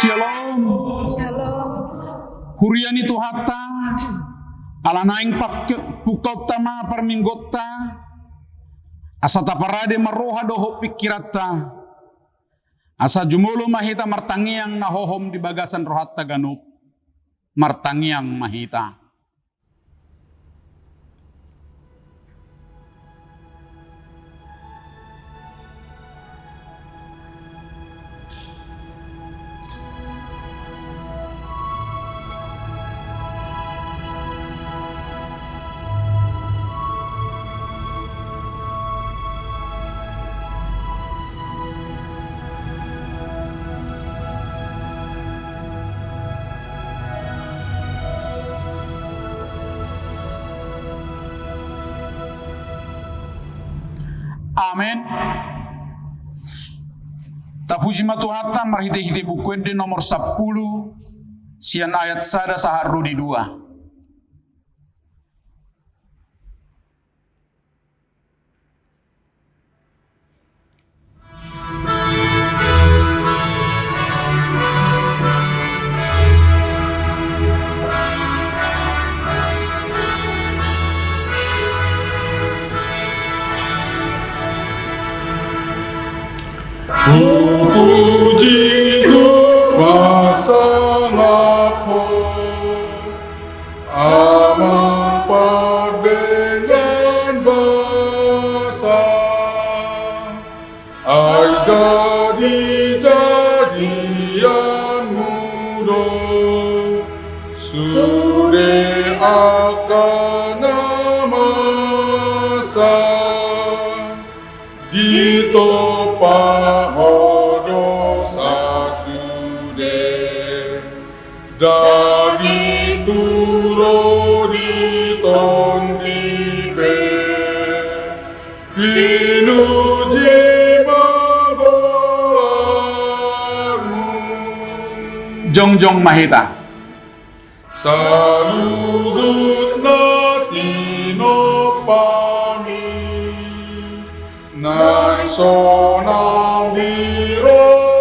Shalom. Shalom. Huriani tuhata alanaing pukau tama parminggota asata parade maroha doho pikirata asa jumulu mahita martangiang nahohom di bagasan rohatta ganup martangiang mahita. Amin. Tapuji matuhata marhite-hite bukuede nomor 10 sian ayat sada saharu di 2. Pujiku pasangaku aman dengan basa ai jadianmu do sude akan masa ditopa dagi turo di tondipe pinuji magamu Jongjong mahita salugut natino pami nai sonang dirohamu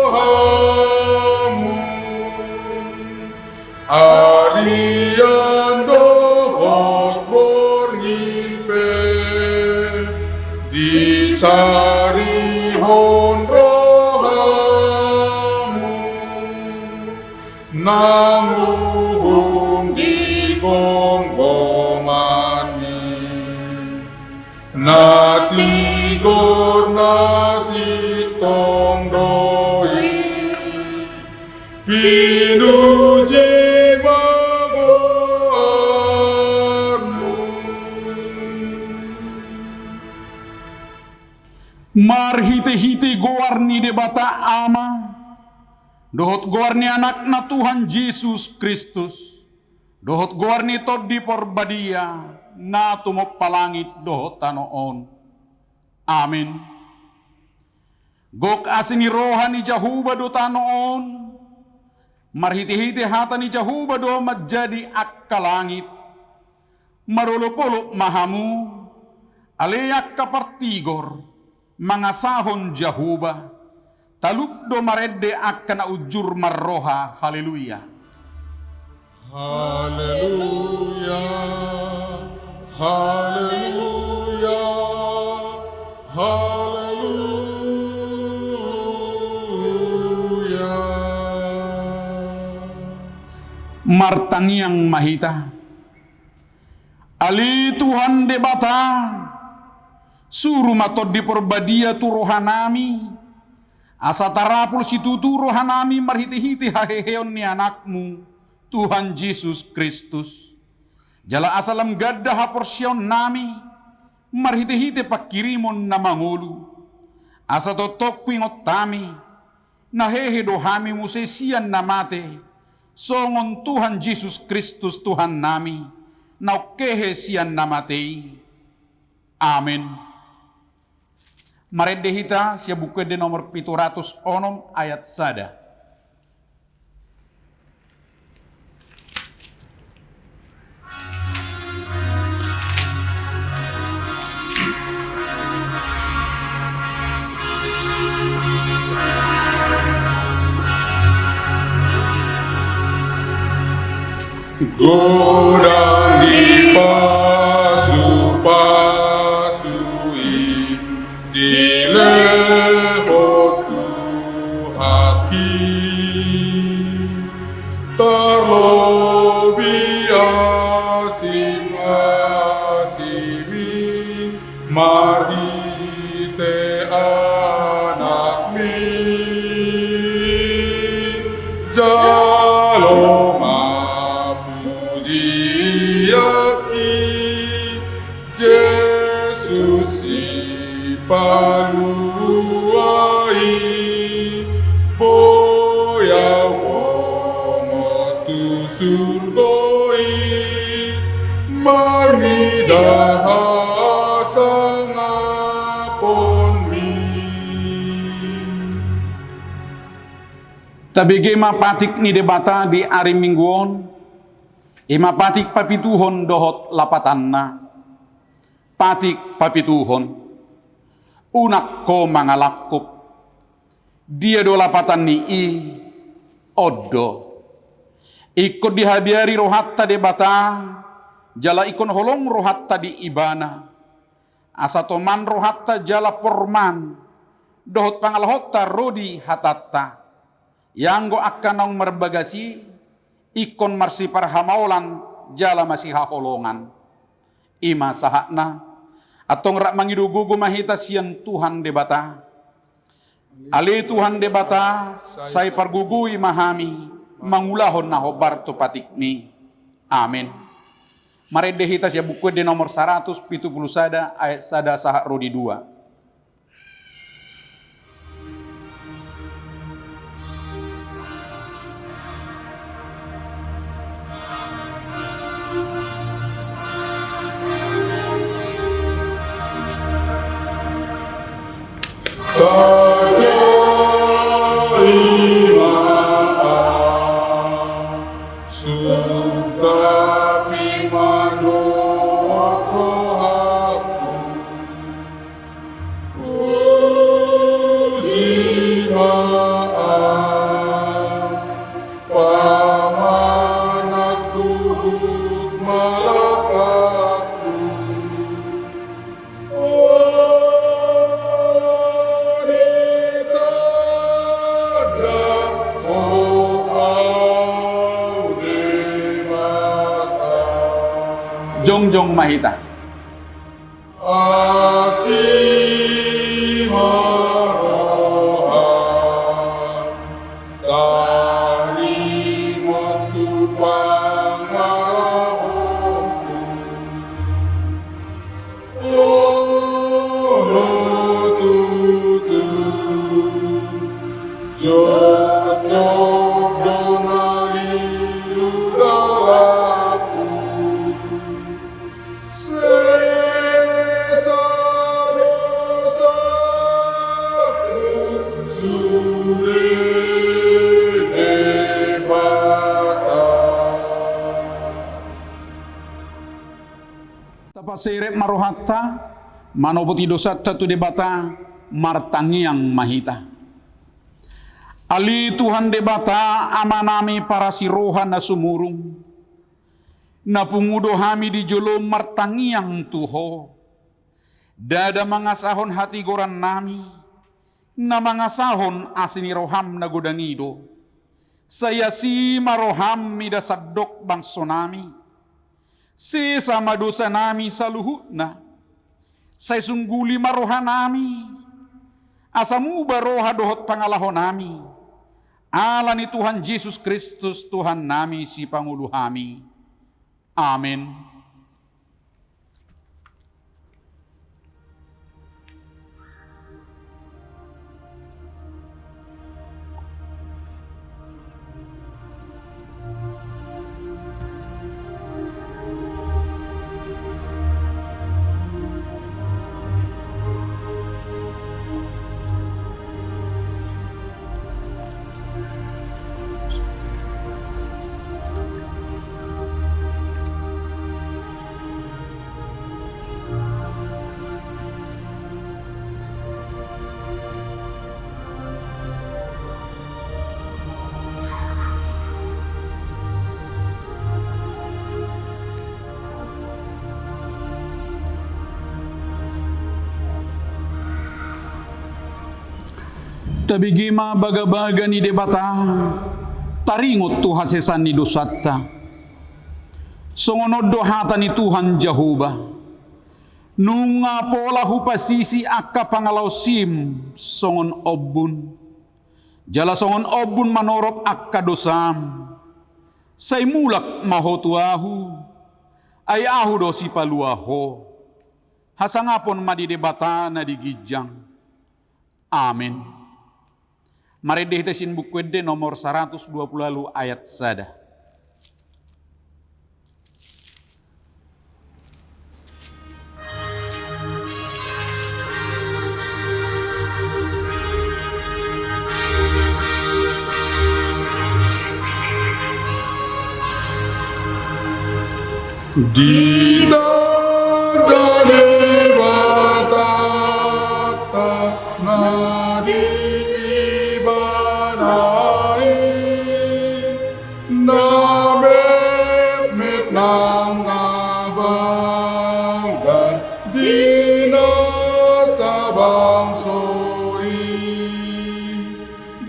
Arian dohot borngipe di sarihon rohamu namuhum di gonggomani natigor nasi tongdoi pinuji marhite-hite goarni debata ama dohot goarni anakna Tuhan Yesus Kristus dohot goarni todi porbadia na tumop palangit dohot tanoon. Amin. Gok asini rohani jahuba do tanoon marhite-hite hatani jahuba do menjadi akkalangit marulupulup mahamu aleyak kapartigor mangasahon jahuba taluk do maredde akan ujur marroha. Haleluya. Haleluya. Haleluya. Haleluya. Martangiang mahita ali Tuhan debata suruh matod di porbadia tu rohanami asa tarapul situ tu rohanami marhiti-hiti haheheon ni anakmu Tuhan Yesus Kristus jala asalam gadda haporsion nami marhiti-hiti pakirimon na mangulu asa totok kuingot tami na hehe dohami musesian namate songon Tuhan Yesus Kristus Tuhan nami naukehe sian namatei. Amin. Maredde hita sia bukuede nomor 706 ayat sada. godang dipasui di lehotu haki terlebih asing mari te anak mi jaloma puji aki Yesus si paluai boya womo tu surgoi marmi dahasa ngapon mi. Tabege mapatik ni debata di ari mingguon, imapatik papituhon dohot lapatanna, patik papituhon, unak ko mangalakop, dia do lapatan ni oddo, ikut dihadiari rohatta debata, jala ikon holong rohatta di ibana, asatoman rohatta jala porman, dohot pangalahotta rodi hatatta, yang go akan nong merbagasi ikon marsi parhamaulan jala masih haholongan ima sahakna atong rak mangidugugu mahita sian Tuhan debata ali Tuhan debata say pargugui mahami mangulahon na hobar to patikmi amin. Mari dehita siya buku di nomor 170 ayat sada sahak rodi 2. Jongjong mahita. Seret marohatta manoboti dosa tatu debata martangiang mahita. Ali Tuhan debata amanami para sirohan na sumurung. Napungudo hami di jolo martangiang tuho. Dada mangasahon hati goran nami. Na mangasahon asini roham na godangido. Saya si maroham mida sadok bangso nami. Si sama dosa nami saluhutna, say sungguli maroha nami, asamu baroha dohot pangalahon nami, ala ni Tuhan Yesus Kristus Tuhan nami si Pangulo hami. Amin. Tabigima baga-baga ni debata, taringot tu hasesan ni dosatta. Songonod dohata ni Tuhan Jehovah. Nunga pola hupasisi akka pangalaw sim songon obun. Jala songon obun manorop akka dosam. Say mulak mahotuahu. Ay ahu do si paluaho. Hasangapon madidebata na digijang. Amin. Mari dihitasin buku nomor 120 lalu ayat sada. Di dadane batata nadi ibanai nabe met nang abang dan dina sabang soi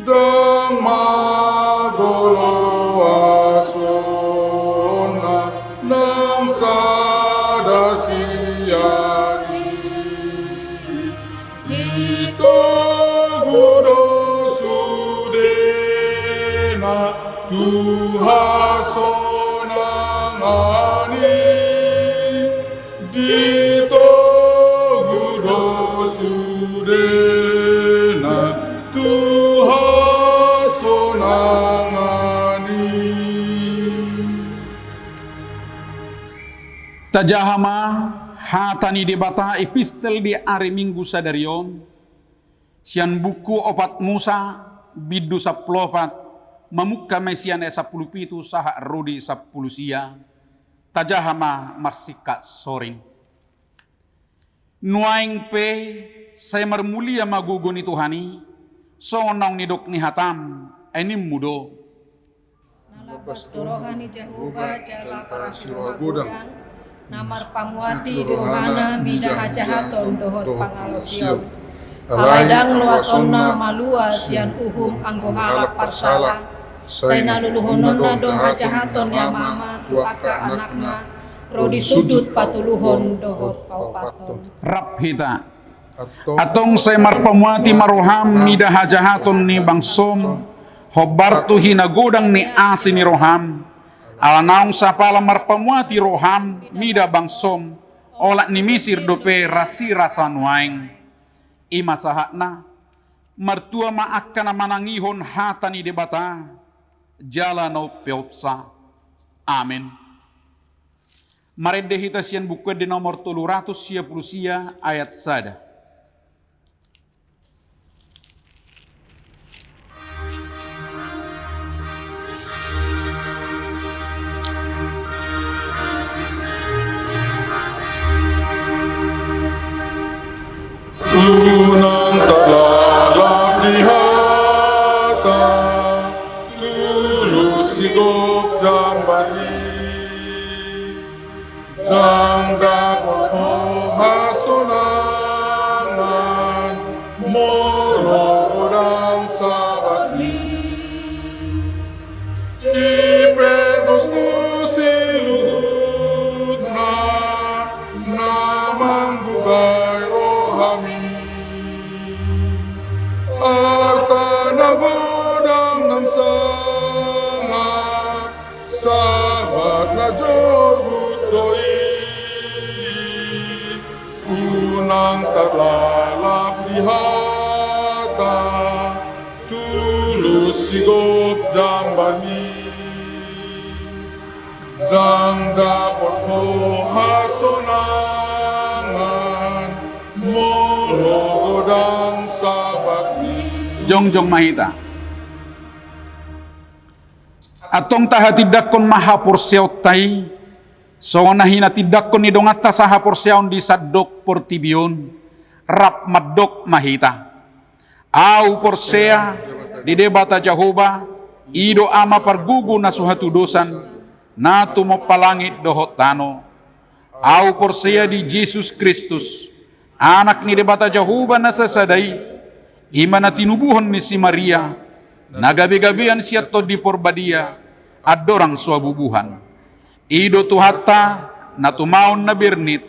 dang magolo asona nang sada siari ito guro sudena tuhasonang ani dito guro sudena tuhasonang ani. Tajahama hatani debata epistel di hari Minggu sadarion. Sian buku opat Musa bidu 14 memukka mesian 10 pitu saha rodi 10 sia. Tajahama marsika soring. Nuaing pe saya mermulia maguguni Tuhani. Sonong nidok ni hatam enim mudo. Nalapas dorohani Jehovah jala para siroha godang. Namar pamuati dohana mida hajahaton dohot pangalosion. Aladang luasonna malua sian uhum anggohala parsala. Saina luluhononna dong hajahaton ya mama tuaka anakna. Rodi sudut patuluhon dohot paupaton. Rap hita. Atong saya marpamuati maroham mida hajahaton ni bangsom. Hobartu hinagodang ni asi ni roham. Alanaung sapala marpamuati roham mida bangsom olak ni misir dope rasi rasa nuaing ima sahakna martua maakana manangihon hatani debata jala no peopsa. Amin. Marede hita sian buku di nomor 310 ayat sada. Unang talalak di hata tulus sigop jang bali jang dapot hasonangan moro orang sabat ni ipetos tu siluhut na namang bugay rohami arta nagodang ng sanga sabat na jorbutoy unang taglalak di hata tulus sigop jambani dang dapot ho hasonangan mologodang sabat ni Jongjong mahita. Atong taha tidakon maha porseot tai. So nahina tidakon ni dongata saha porseon di sadok portibion. Rap madok mahita. Au porsea di debata Jehovah. Ido ama pargugu na suhatu dosan. Na tumo palangit dohot tano. Au porsea di Jesus Kristus. Anak ni debata Jehovah na sasadai. Imana tinubuhon ni si Maria, nagabi-gabian siya to di porbadia, adorang suabubuhan. Ido tuhata, na tumaon na birnit,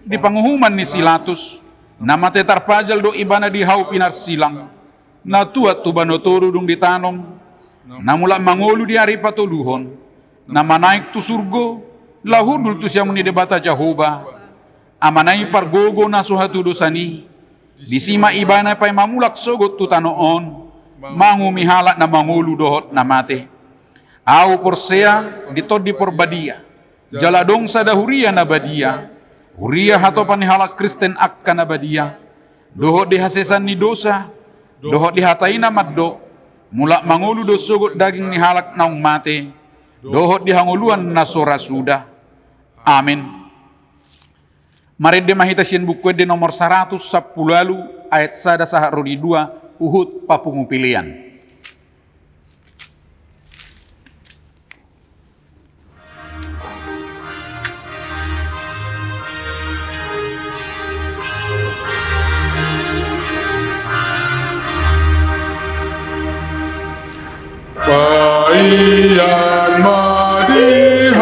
di panguhuman ni Silatus, na matetarpajal do ibana di hau pinarsilang, na tuat tubanotoro dung ditanom, na mula mangolu di hari patuluhon, na manaik tu surgo, lahudul tu siya muni debata Jehovah, amanay pargogo na suhatu dosani, disima ibana pay mamulak sogot tu tanoon, mangumihalak na mangolu dohot na mate. Au porsea ditod di porbadia, jaladong sa dahuria na badia, huria hato panihalak Kristen akka na badia, dohot di hasesan ni dosa, dohot di hatai na maddo, mula mangulu do sugot daging ni halak naung mate, dohot di hanguluan na sora sudah. Amin. Mari de mahita sien buku de nomor 110 ayat 1 sahak rodi 2 Uhud papungu pilihan. Paian madihami,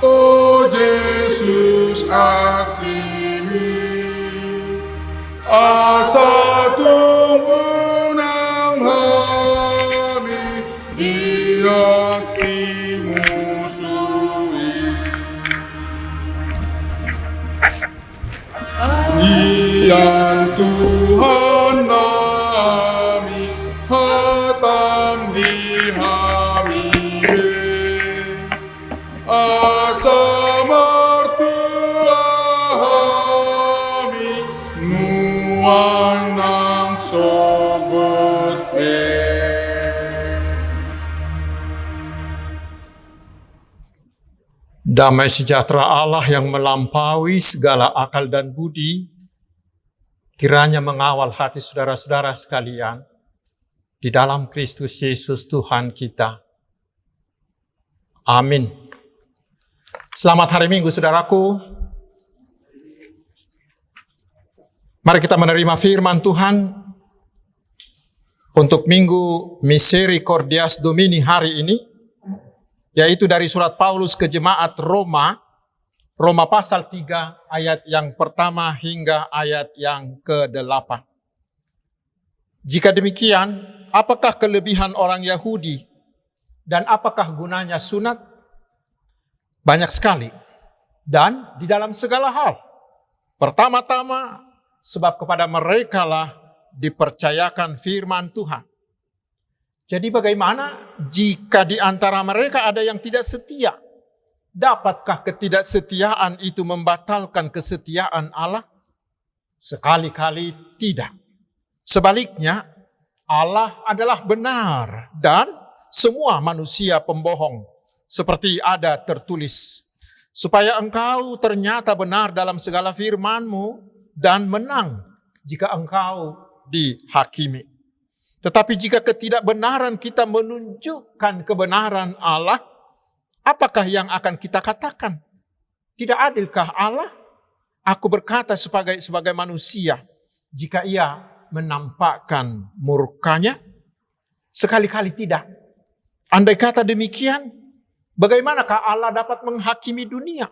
oh Yesus asimi, asa tungunang hami, dia si musui. Iyan Tuhan nami, hatam di hamide, asa martua hami, nuan ng sogot pe. Damai sejahtera Allah yang melampaui segala akal dan budi, kiranya mengawal hati saudara-saudara sekalian, di dalam Kristus Yesus Tuhan kita. Amin. Selamat hari Minggu, saudaraku. Mari kita menerima firman Tuhan untuk Minggu Misericordias Domini hari ini, yaitu dari surat Paulus ke jemaat Roma, Roma pasal 3 ayat yang pertama hingga ayat yang ke-8. Jika demikian, apakah kelebihan orang Yahudi dan apakah gunanya sunat? Banyak sekali dan di dalam segala hal. Pertama-tama, sebab kepada merekalah dipercayakan firman Tuhan. Jadi bagaimana jika di antara mereka ada yang tidak setia? Dapatkah ketidaksetiaan itu membatalkan kesetiaan Allah? Sekali-kali tidak. Sebaliknya, Allah adalah benar dan semua manusia pembohong. Seperti ada tertulis, supaya engkau ternyata benar dalam segala firman-Mu dan menang jika engkau dihakimi. Tetapi jika ketidakbenaran kita menunjukkan kebenaran Allah, apakah yang akan kita katakan? Tidak adilkah Allah? Aku berkata sebagai manusia, jika ia menampakkan murkanya? Sekali-kali tidak. Andai kata demikian, bagaimanakah Allah dapat menghakimi dunia?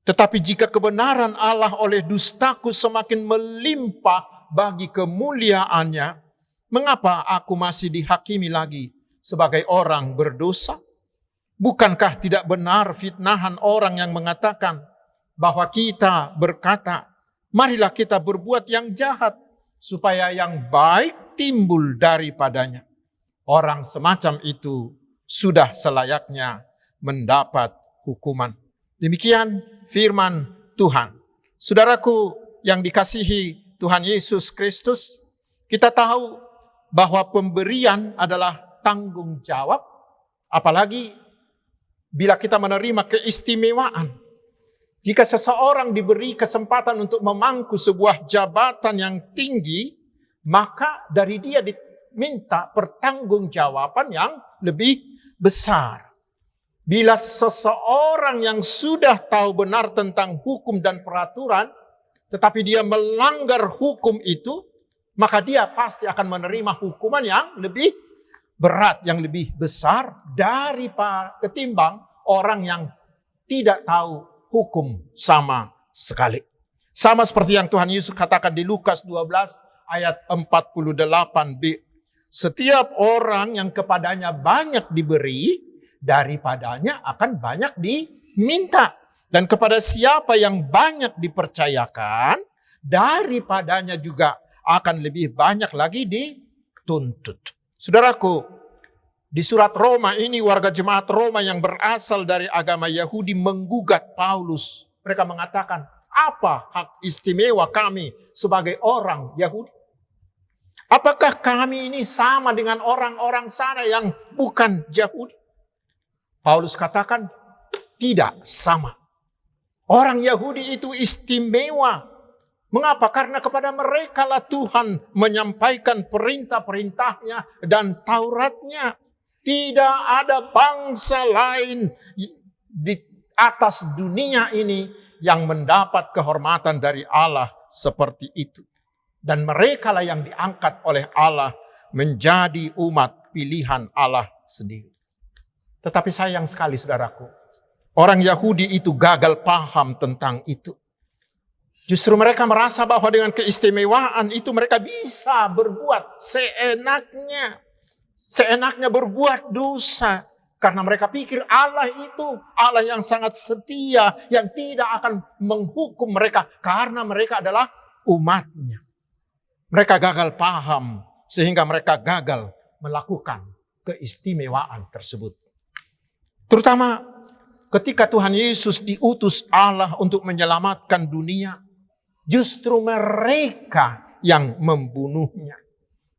Tetapi jika kebenaran Allah oleh dustaku semakin melimpah bagi kemuliaannya, mengapa aku masih dihakimi lagi sebagai orang berdosa? Bukankah tidak benar fitnahan orang yang mengatakan bahwa kita berkata, marilah kita berbuat yang jahat supaya yang baik timbul daripadanya. Orang semacam itu sudah selayaknya mendapat hukuman. Demikian firman Tuhan. Saudaraku yang dikasihi Tuhan Yesus Kristus, kita tahu bahwa pemberian adalah tanggung jawab, apalagi bila kita menerima keistimewaan. Jika seseorang diberi kesempatan untuk memangku sebuah jabatan yang tinggi, maka dari dia diminta pertanggungjawaban yang lebih besar. Bila seseorang yang sudah tahu benar tentang hukum dan peraturan, tetapi dia melanggar hukum itu, maka dia pasti akan menerima hukuman yang lebih berat, yang lebih besar ketimbang orang yang tidak tahu hukum sama sekali. Sama seperti yang Tuhan Yesus katakan di Lukas 12 ayat 48b. Setiap orang yang kepadanya banyak diberi, daripadanya akan banyak diminta. Dan kepada siapa yang banyak dipercayakan, daripadanya juga akan lebih banyak lagi dituntut. Saudaraku, di surat Roma ini warga jemaat Roma yang berasal dari agama Yahudi menggugat Paulus. Mereka mengatakan, apa hak istimewa kami sebagai orang Yahudi? Apakah kami ini sama dengan orang-orang sana yang bukan Yahudi? Paulus katakan, tidak sama. Orang Yahudi itu istimewa. Mengapa? Karena kepada mereka lah Tuhan menyampaikan perintah-perintahnya dan Tauratnya. Tidak ada bangsa lain di atas dunia ini yang mendapat kehormatan dari Allah seperti itu. Dan mereka lah yang diangkat oleh Allah menjadi umat pilihan Allah sendiri. Tetapi sayang sekali saudaraku, orang Yahudi itu gagal paham tentang itu. Justru mereka merasa bahwa dengan keistimewaan itu mereka bisa berbuat seenaknya. Seenaknya berbuat dosa. Karena mereka pikir Allah itu Allah yang sangat setia, yang tidak akan menghukum mereka karena mereka adalah umatnya. Mereka gagal paham sehingga mereka gagal melakukan keistimewaan tersebut. Terutama ketika Tuhan Yesus diutus Allah untuk menyelamatkan dunia, justru mereka yang membunuhnya.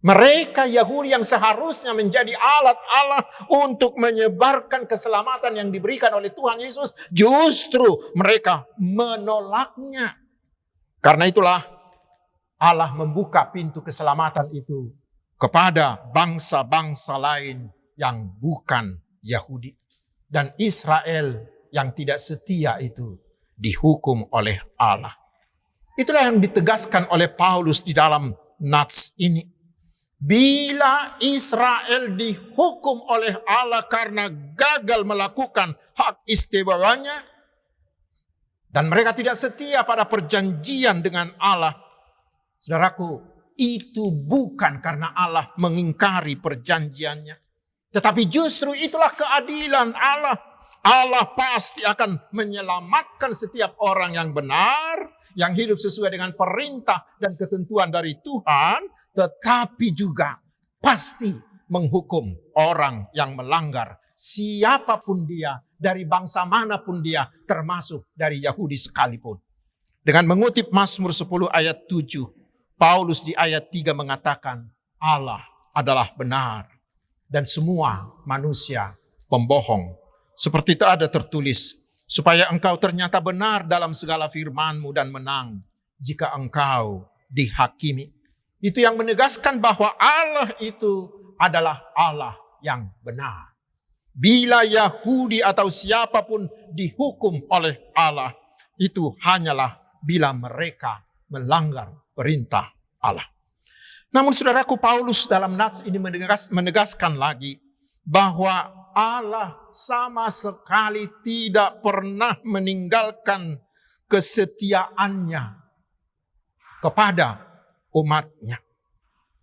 Mereka Yahudi yang seharusnya menjadi alat Allah untuk menyebarkan keselamatan yang diberikan oleh Tuhan Yesus, justru mereka menolaknya. Karena itulah Allah membuka pintu keselamatan itu kepada bangsa-bangsa lain yang bukan Yahudi. Dan Israel yang tidak setia itu dihukum oleh Allah. Itulah yang ditegaskan oleh Paulus di dalam nats ini. Bila Israel dihukum oleh Allah karena gagal melakukan hak istimewanya, dan mereka tidak setia pada perjanjian dengan Allah, saudaraku, itu bukan karena Allah mengingkari perjanjiannya, tetapi justru itulah keadilan Allah. Allah pasti akan menyelamatkan setiap orang yang benar, yang hidup sesuai dengan perintah dan ketentuan dari Tuhan, tetapi juga pasti menghukum orang yang melanggar, siapapun dia, dari bangsa manapun dia, termasuk dari Yahudi sekalipun. Dengan mengutip Mazmur 10 ayat 7, Paulus di ayat 3 mengatakan, Allah adalah benar dan semua manusia pembohong. Seperti itu ada tertulis, supaya engkau ternyata benar dalam segala firman-Mu dan menang jika engkau dihakimi. Itu yang menegaskan bahwa Allah itu adalah Allah yang benar. Bila Yahudi atau siapapun dihukum oleh Allah, itu hanyalah bila mereka melanggar perintah Allah. Namun saudaraku, Paulus dalam nats ini menegaskan lagi bahwa Allah sama sekali tidak pernah meninggalkan kesetiaannya kepada umatnya.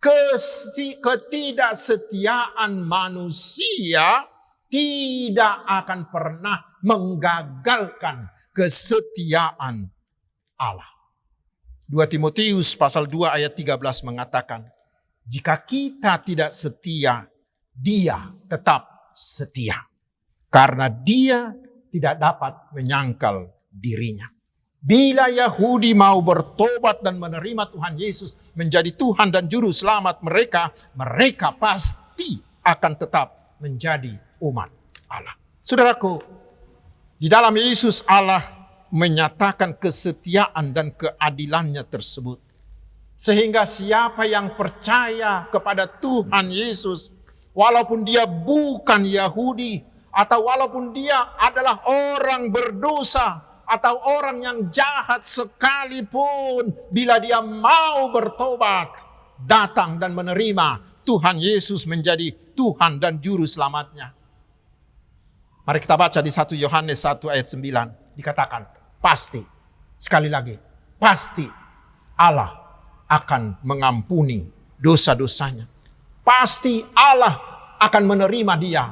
Ketidaksetiaan manusia tidak akan pernah menggagalkan kesetiaan Allah. 2 Timotius pasal 2 ayat 13 mengatakan, jika kita tidak setia, Dia tetap setia. Karena Dia tidak dapat menyangkal dirinya. Bila Yahudi mau bertobat dan menerima Tuhan Yesus menjadi Tuhan dan Juru Selamat mereka, mereka pasti akan tetap menjadi umat Allah. Saudaraku, di dalam Yesus Allah menyatakan kesetiaan dan keadilannya tersebut. Sehingga siapa yang percaya kepada Tuhan Yesus, walaupun dia bukan Yahudi, atau walaupun dia adalah orang berdosa, atau orang yang jahat sekalipun, bila dia mau bertobat, datang dan menerima Tuhan Yesus menjadi Tuhan dan Juru Selamatnya. Mari kita baca di 1 Yohanes 1 ayat 9. Dikatakan, pasti, sekali lagi, pasti Allah akan mengampuni dosa-dosanya. Pasti Allah akan menerima dia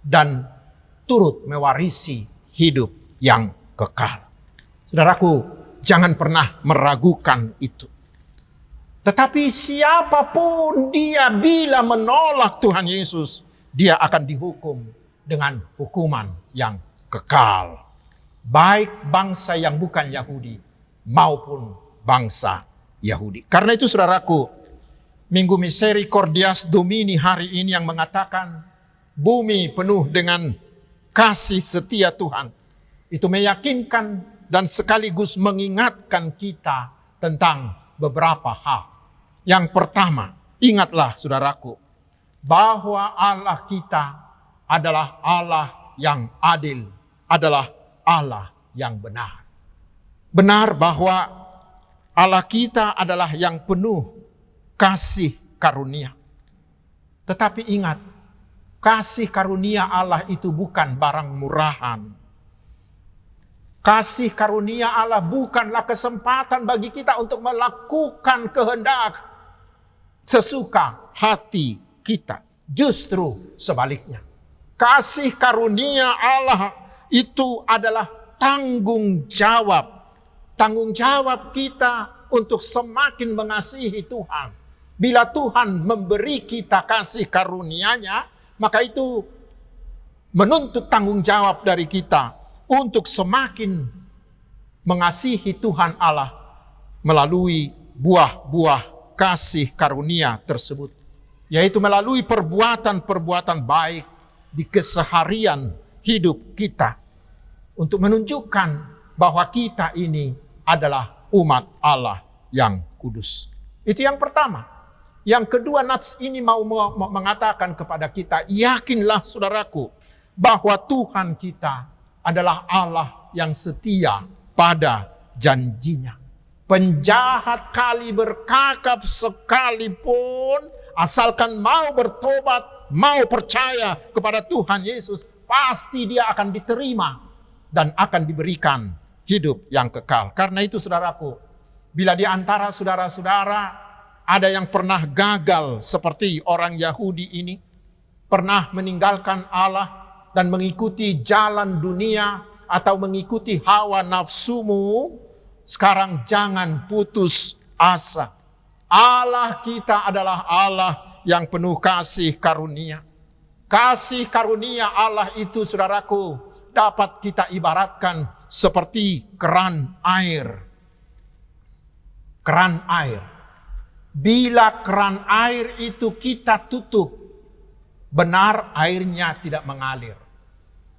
dan turut mewarisi hidup yang kekal. Saudaraku, jangan pernah meragukan itu. Tetapi siapapun dia bila menolak Tuhan Yesus, dia akan dihukum dengan hukuman yang kekal. Baik bangsa yang bukan Yahudi maupun bangsa Yahudi. Karena itu saudaraku, Minggu Misericordias Domini hari ini yang mengatakan bumi penuh dengan kasih setia Tuhan. Itu meyakinkan dan sekaligus mengingatkan kita tentang beberapa hal. Yang pertama, ingatlah saudaraku, bahwa Allah kita adalah Allah yang adil, adalah Allah yang benar. Benar bahwa Allah kita adalah yang penuh kasih karunia. Tetapi ingat, kasih karunia Allah itu bukan barang murahan. Kasih karunia Allah bukanlah kesempatan bagi kita untuk melakukan kehendak sesuka hati kita. Justru sebaliknya. Kasih karunia Allah itu adalah tanggung jawab. Tanggung jawab kita untuk semakin mengasihi Tuhan. Bila Tuhan memberi kita kasih karunia-Nya, maka itu menuntut tanggung jawab dari kita untuk semakin mengasihi Tuhan Allah melalui buah-buah kasih karunia tersebut. Yaitu melalui perbuatan-perbuatan baik di keseharian hidup kita. Untuk menunjukkan bahwa kita ini adalah umat Allah yang kudus. Itu yang pertama. Yang kedua, nats ini mau mengatakan kepada kita, yakinlah saudaraku, bahwa Tuhan kita adalah Allah yang setia pada janjinya. Penjahat kali berkakap sekalipun, asalkan mau bertobat, mau percaya kepada Tuhan Yesus, pasti dia akan diterima dan akan diberikan hidup yang kekal. Karena itu saudaraku, bila di antara saudara-saudara ada yang pernah gagal seperti orang Yahudi ini, pernah meninggalkan Allah dan mengikuti jalan dunia atau mengikuti hawa nafsumu, sekarang jangan putus asa. Allah kita adalah Allah yang penuh kasih karunia. Kasih karunia Allah itu saudaraku dapat kita ibaratkan seperti keran air. Keran air. Bila keran air itu kita tutup, benar airnya tidak mengalir.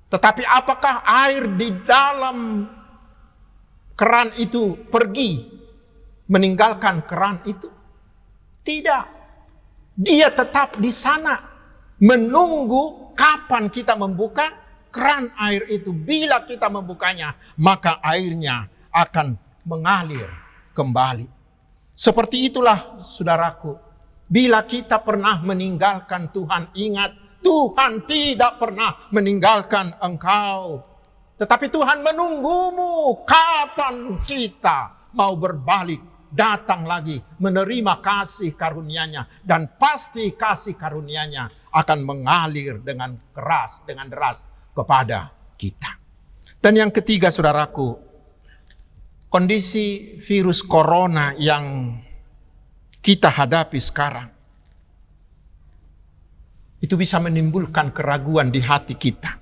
Tetapi apakah air di dalam keran itu pergi meninggalkan keran itu? Tidak. Dia tetap di sana menunggu kapan kita membuka keran air itu. Bila kita membukanya, maka airnya akan mengalir kembali. Seperti itulah saudaraku, bila kita pernah meninggalkan Tuhan, ingat Tuhan tidak pernah meninggalkan engkau. Tetapi Tuhan menunggumu kapan kita mau berbalik, datang lagi, menerima kasih karunia-Nya. Dan pasti kasih karunia-Nya akan mengalir dengan keras, dengan deras kepada kita. Dan yang ketiga saudaraku, kondisi virus corona yang kita hadapi sekarang, itu bisa menimbulkan keraguan di hati kita.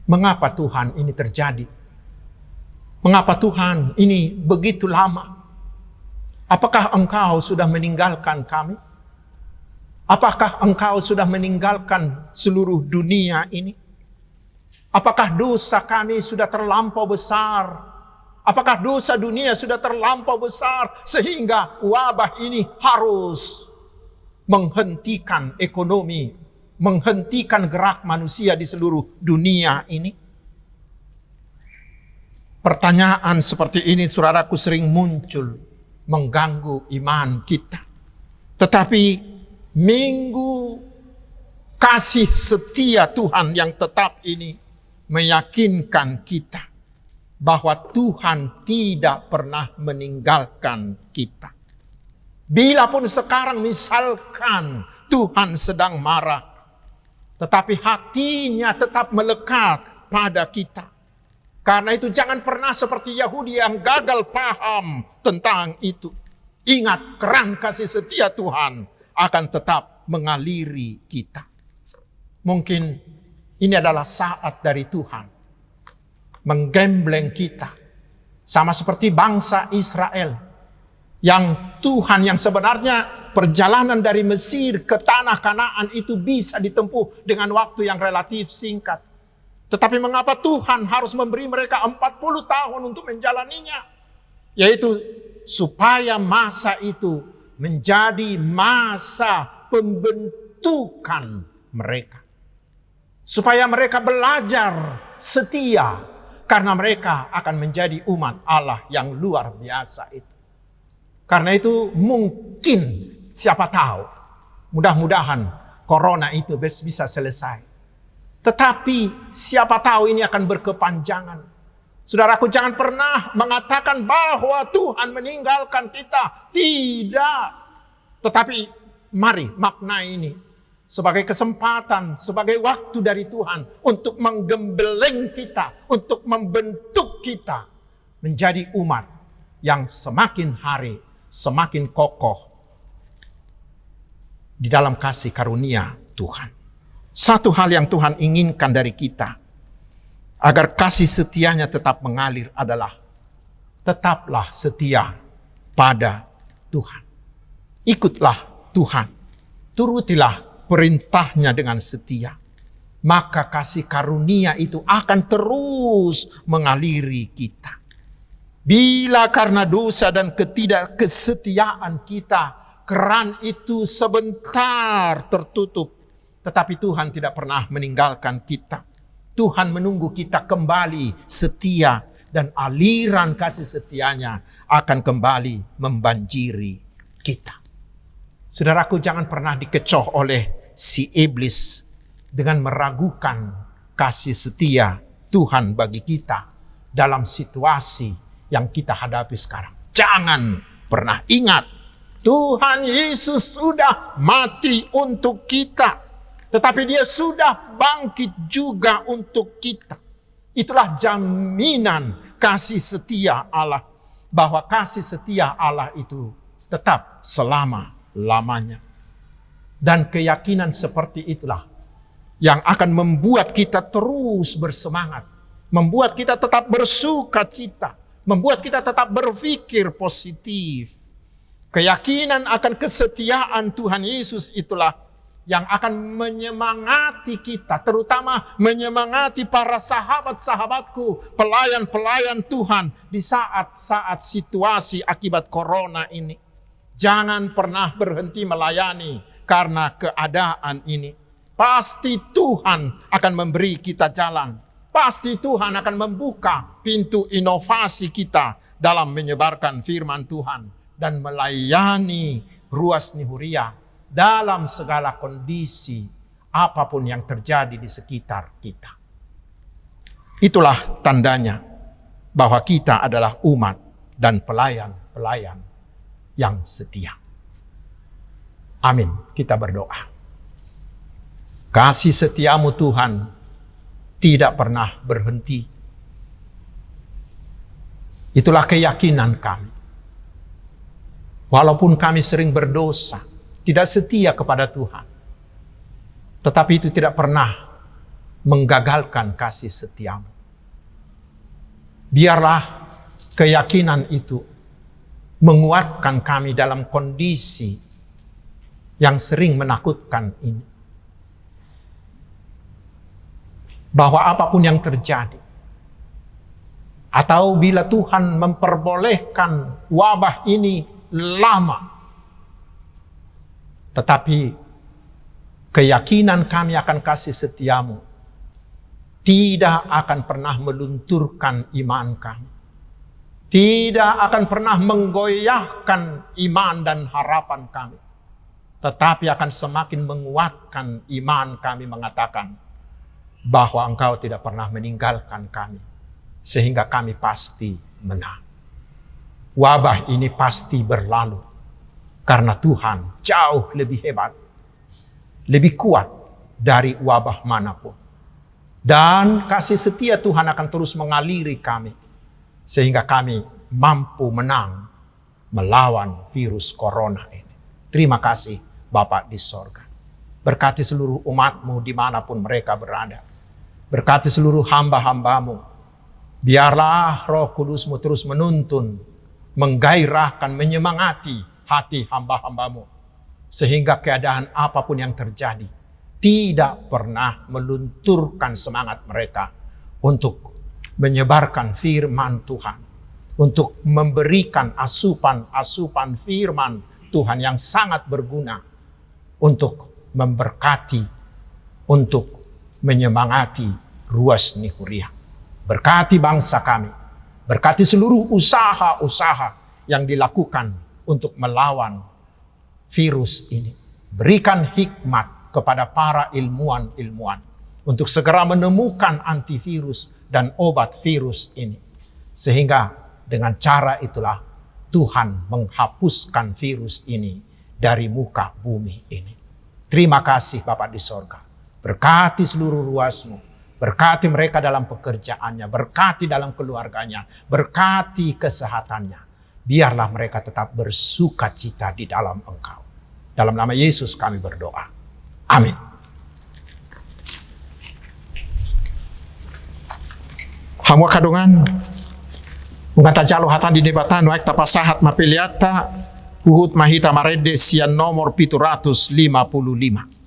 Mengapa Tuhan ini terjadi? Mengapa Tuhan ini begitu lama? Apakah Engkau sudah meninggalkan kami? Apakah Engkau sudah meninggalkan seluruh dunia ini? Apakah dosa kami sudah terlampau besar? Apakah dosa dunia sudah terlampau besar sehingga wabah ini harus menghentikan ekonomi, menghentikan gerak manusia di seluruh dunia ini? Pertanyaan seperti ini saudaraku sering muncul mengganggu iman kita. Tetapi minggu kasih setia Tuhan yang tetap ini meyakinkan kita bahwa Tuhan tidak pernah meninggalkan kita. Bila pun sekarang misalkan Tuhan sedang marah, tetapi hatinya tetap melekat pada kita. Karena itu jangan pernah seperti Yahudi yang gagal paham tentang itu. Ingat, keran kasih setia Tuhan akan tetap mengaliri kita. Mungkin ini adalah saat dari Tuhan menggembleng kita. Sama seperti bangsa Israel. Yang Tuhan yang sebenarnya perjalanan dari Mesir ke tanah Kanaan itu bisa ditempuh dengan waktu yang relatif singkat. Tetapi mengapa Tuhan harus memberi mereka 40 tahun untuk menjalaninya? Yaitu supaya masa itu menjadi masa pembentukan mereka. Supaya mereka belajar setia. Karena mereka akan menjadi umat Allah yang luar biasa itu. Karena itu mungkin siapa tahu. Mudah-mudahan corona itu bisa selesai. Tetapi siapa tahu ini akan berkepanjangan. Saudaraku, jangan pernah mengatakan bahwa Tuhan meninggalkan kita. Tidak. Tetapi mari makna ini sebagai kesempatan, sebagai waktu dari Tuhan untuk menggembleng kita, untuk membentuk kita menjadi umat yang semakin hari semakin kokoh di dalam kasih karunia Tuhan. Satu hal yang Tuhan inginkan dari kita agar kasih setianya tetap mengalir adalah tetaplah setia pada Tuhan. Ikutlah Tuhan, turutilah perintahnya dengan setia. Maka kasih karunia itu akan terus mengaliri kita. Bila karena dosa dan ketidakkesetiaan kita, keran itu sebentar tertutup. Tetapi Tuhan tidak pernah meninggalkan kita. Tuhan menunggu kita kembali setia dan aliran kasih setianya akan kembali membanjiri kita. Saudaraku, jangan pernah dikecoh oleh si iblis dengan meragukan kasih setia Tuhan bagi kita dalam situasi yang kita hadapi sekarang. Jangan pernah ingat, Tuhan Yesus sudah mati untuk kita. Tetapi dia sudah bangkit juga untuk kita. Itulah jaminan kasih setia Allah. Bahwa kasih setia Allah itu tetap selama-lamanya. Dan keyakinan seperti itulah yang akan membuat kita terus bersemangat. Membuat kita tetap bersuka cita. Membuat kita tetap berpikir positif. Keyakinan akan kesetiaan Tuhan Yesus itulah yang akan menyemangati kita, terutama menyemangati para sahabat-sahabatku, pelayan-pelayan Tuhan di saat-saat situasi akibat corona ini. Jangan pernah berhenti melayani karena keadaan ini. Pasti Tuhan akan memberi kita jalan. Pasti Tuhan akan membuka pintu inovasi kita dalam menyebarkan firman Tuhan dan melayani ruas Nihuria dalam segala kondisi apapun yang terjadi di sekitar kita. Itulah tandanya bahwa kita adalah umat dan pelayan-pelayan yang setia. Amin. Kita berdoa. Kasih setiamu Tuhan tidak pernah berhenti. Itulah keyakinan kami. Walaupun kami sering berdosa, tidak setia kepada Tuhan, tetapi itu tidak pernah menggagalkan kasih setiamu. Biarlah keyakinan itu menguatkan kami dalam kondisi yang sering menakutkan ini. Bahwa apapun yang terjadi, atau bila Tuhan memperbolehkan wabah ini lama, tetapi keyakinan kami akan kasih setiamu tidak akan pernah melunturkan iman kami. tidak akan pernah menggoyahkan iman dan harapan kami, tetapi akan semakin menguatkan iman kami mengatakan bahwa Engkau tidak pernah meninggalkan kami, sehingga kami pasti menang. Wabah ini pasti berlalu, karena Tuhan jauh lebih hebat, lebih kuat dari wabah manapun. Dan kasih setia Tuhan akan terus mengaliri kami, sehingga kami mampu menang melawan virus corona ini. Terima kasih Bapa di sorga. Berkati seluruh umat-Mu dimanapun mereka berada. Berkati seluruh hamba-hamba-Mu. Biarlah Roh Kudus-Mu terus menuntun, menggairahkan, menyemangati hati hamba-hamba-Mu. Sehingga keadaan apapun yang terjadi tidak pernah melunturkan semangat mereka untuk menyebarkan firman Tuhan, untuk memberikan asupan-asupan firman Tuhan yang sangat berguna untuk memberkati, untuk menyemangati ruas Nihuria. Berkati bangsa kami, berkati seluruh usaha-usaha yang dilakukan untuk melawan virus ini. Berikan hikmat kepada para ilmuwan-ilmuwan untuk segera menemukan antivirus dan obat virus ini. Sehingga dengan cara itulah Tuhan menghapuskan virus ini dari muka bumi ini. Terima kasih Bapa di sorga. Berkati seluruh ruas-Mu. Berkati mereka dalam pekerjaannya. Berkati dalam keluarganya. Berkati kesehatannya. Biarlah mereka tetap bersuka cita di dalam Engkau. Dalam nama Yesus kami berdoa. Amin. Hamwa kadungan mengata jalo hatan di debatan waik tapasahat mapiliata huhut mahita marede sian nomor 755.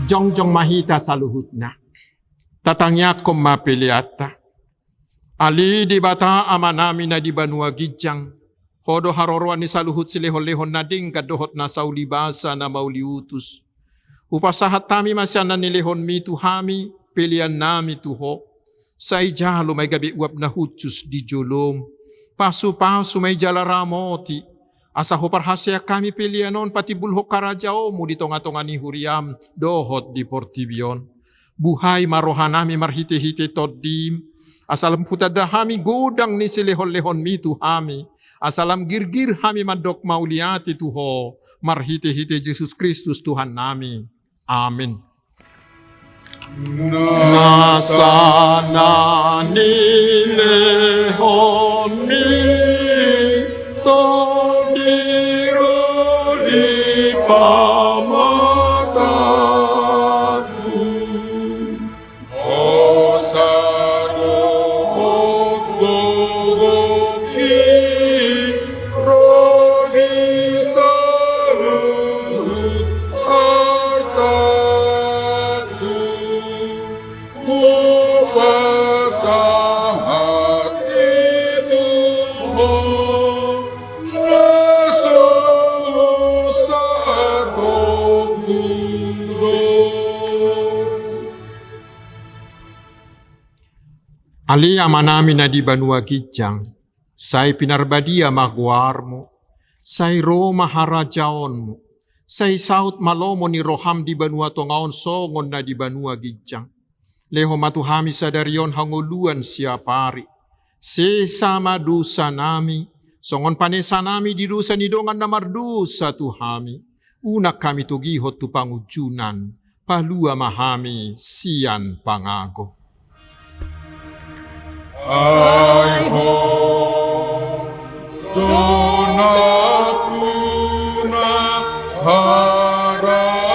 Jongjong mahita saluhutna. Tatangnya koma piliata. Ali di bata amanami na di banua gijang. Hodo haroroan ni saluhut silehon-lehon na ding kadohot na saulibasa na mauliutus. Upasahat tami masyanan nilehon mi tuhami pilihan nami tuho. Sa ijalo may gabi uap na hutsus di jolom. Pasu-pasu may jalaramoti. Asa ho parhasya kami pilihanon pati bulhok karajao mo di tonga-tonga ni Huriam dohot di Portibion. Buhay marohanami marhite-hite toddim. Asalam putadahami godang ni silehon-lehon mi tuhami. Asalam girgir hami madok mauliati tuho. Marhite-hite Yesus Kristus Tuhan nami. Amin. Nasana nilehon mi todiro di pamataku. Osado Gogoki Rodi Salut Alia manami na di banua gijang, say pinarbadia magwarmo, say Roma harajaonmo, say saut malomo ni roham di banua tongaon songon na di banua gijang. Leho matuhami sadarion hanguluan siapari, sesama dusa nami, songon panesa nami di dusa nidongan na mardusa tuhami, unak kami tugihot tu pangujunan, palua mahami sian pangago. Ai ho sonapuna harajao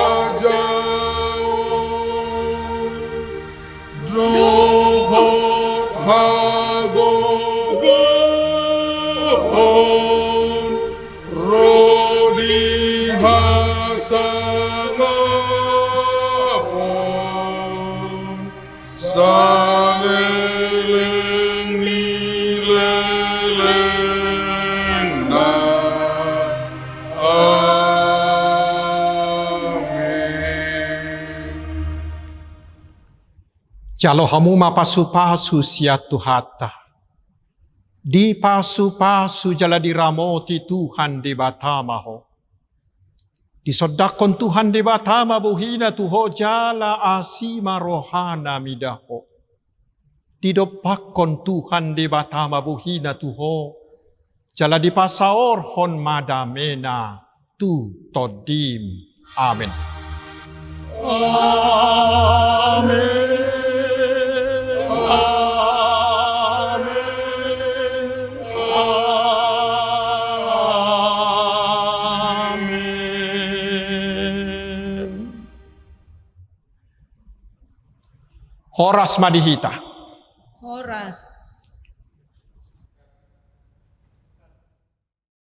Drohot hagogohon Rodi hasanapon Saneleng nileleng na Amin. Jalo hamu mapasu-pasu siat Tuhata. Di pasu-pasu jala diramoti Tuhan di batamaho. Disodakon Tuhan di batama buhina tuho jala asima rohana midaho. Didopakon Tuhan di batama buhina tuho jala di pasaor hon madamena tu todim. Amin. Amin. Horas madihita. Horas